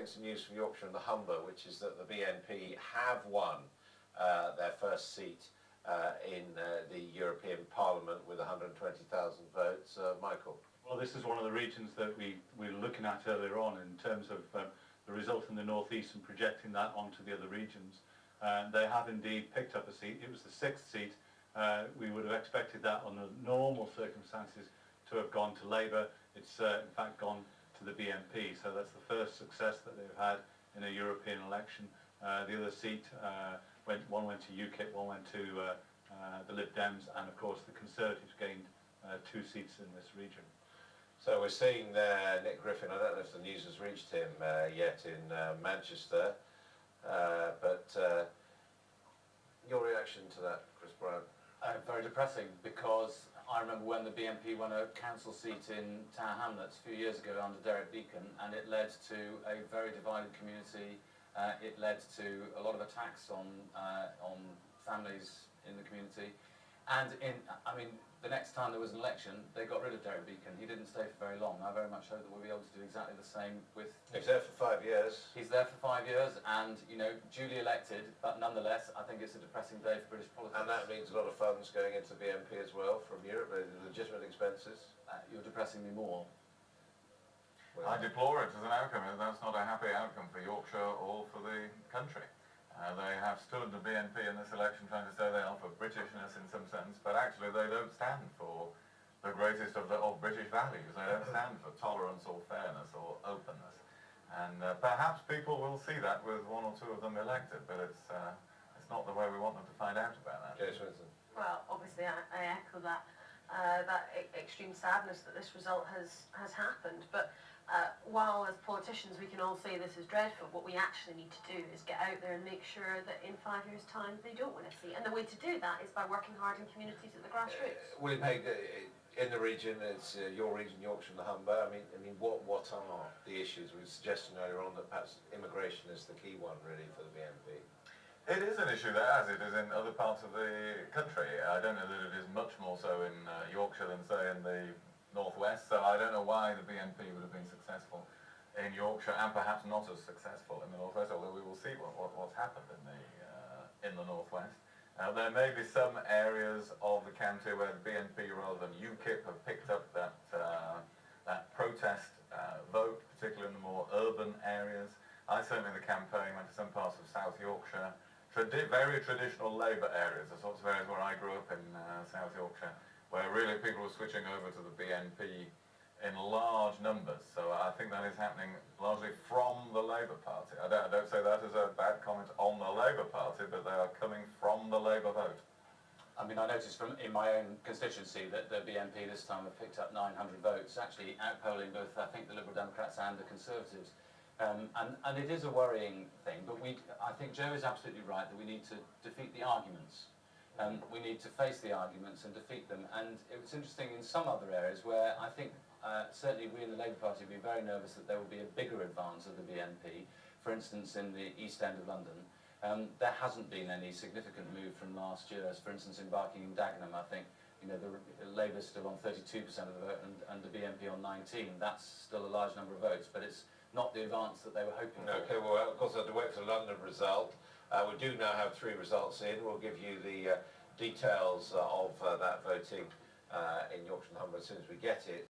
some news from Yorkshire and the Humber, which is that the BNP have won their first seat in the European Parliament with 120,000 votes. Michael? Well, this is one of the regions that we were looking at earlier on in terms of the result in the North East and projecting that onto the other regions. They have indeed picked up a seat. It was the 6th seat. We would have expected that under normal circumstances to have gone to Labour. It's in fact gone to the BNP, so that's the first success that they've had in a European election. The other seat, one went to UKIP, one went to the Lib Dems, and of course the Conservatives gained 2 seats in this region. So we're seeing there Nick Griffin, I don't know if the news has reached him yet in Manchester, but your reaction to that, Chris Brown? Very depressing, because I remember when the BNP won a council seat in Tower Hamlets a few years ago under Derek Beacon, and it led to a very divided community. It led to a lot of attacks on families in the community. And the next time there was an election, they got rid of Derek Beacon. He didn't stay for very long. I very much hope that we'll be able to do exactly the same with... He's there for 5 years. He's there for 5 years, and, duly elected, but nonetheless, I think it's a depressing day for British politics. And that means a lot of funds going into BNP as well from Europe, legitimate expenses. You're depressing me more. Well, I deplore it as an outcome. That's not a happy outcome for Yorkshire or for the country. They have stood the BNP in this election trying to say they are for Britishness in some sense, but actually they don't stand for the greatest of British values. They don't stand for tolerance or fairness or openness. And perhaps people will see that with 1 or 2 of them elected, but it's not the way we want them to find out about that. Jay Swinson. Well, obviously I echo that extreme sadness that this result has happened, but while as politicians we can all say this is dreadful, what we actually need to do is get out there and make sure that in 5 years' time they don't win a seat. And the way to do that is by working hard in communities at the grassroots. William Hague, in the region, it's your region, Yorkshire and the Humber. I mean, what are the issues? We were suggesting earlier on that perhaps immigration is the key one really for the BNP. It is an issue there, as it is in other parts of the country. I don't know that it is much more so in Yorkshire than, say, in the northwest, so I don't know why the BNP would have been successful in Yorkshire and perhaps not as successful in the northwest, although we will see what's happened in the northwest. There may be some areas of the county where the BNP rather than UKIP have picked up that protest vote, particularly in the more urban areas. I certainly in the campaign went to some parts of South Yorkshire, very traditional Labour areas, the sorts of areas where I grew up in South Yorkshire, where really people were switching over to the BNP in large numbers. So I think that is happening largely from the Labour Party. I don't say that as a bad comment on the Labour Party, but they are coming from the Labour vote. I noticed in my own constituency that the BNP this time have picked up 900 votes, actually outpolling both, I think, the Liberal Democrats and the Conservatives. And it is a worrying thing, but I think Joe is absolutely right that we need to defeat the arguments. We need to face the arguments and defeat them. And it was interesting in some other areas where I think certainly we in the Labour Party would be very nervous that there will be a bigger advance of the BNP. For instance, in the East End of London, there hasn't been any significant move from last year. As for instance in Barking and Dagenham, I think the Labour is still on 32% of the vote and the BNP on 19. That's still a large number of votes, but it's not the advance that they were hoping for. Okay, well, of course, I have to wait for the London result. We do now have 3 results in. We'll give you the details of that voting in Yorkshire and Humber as soon as we get it.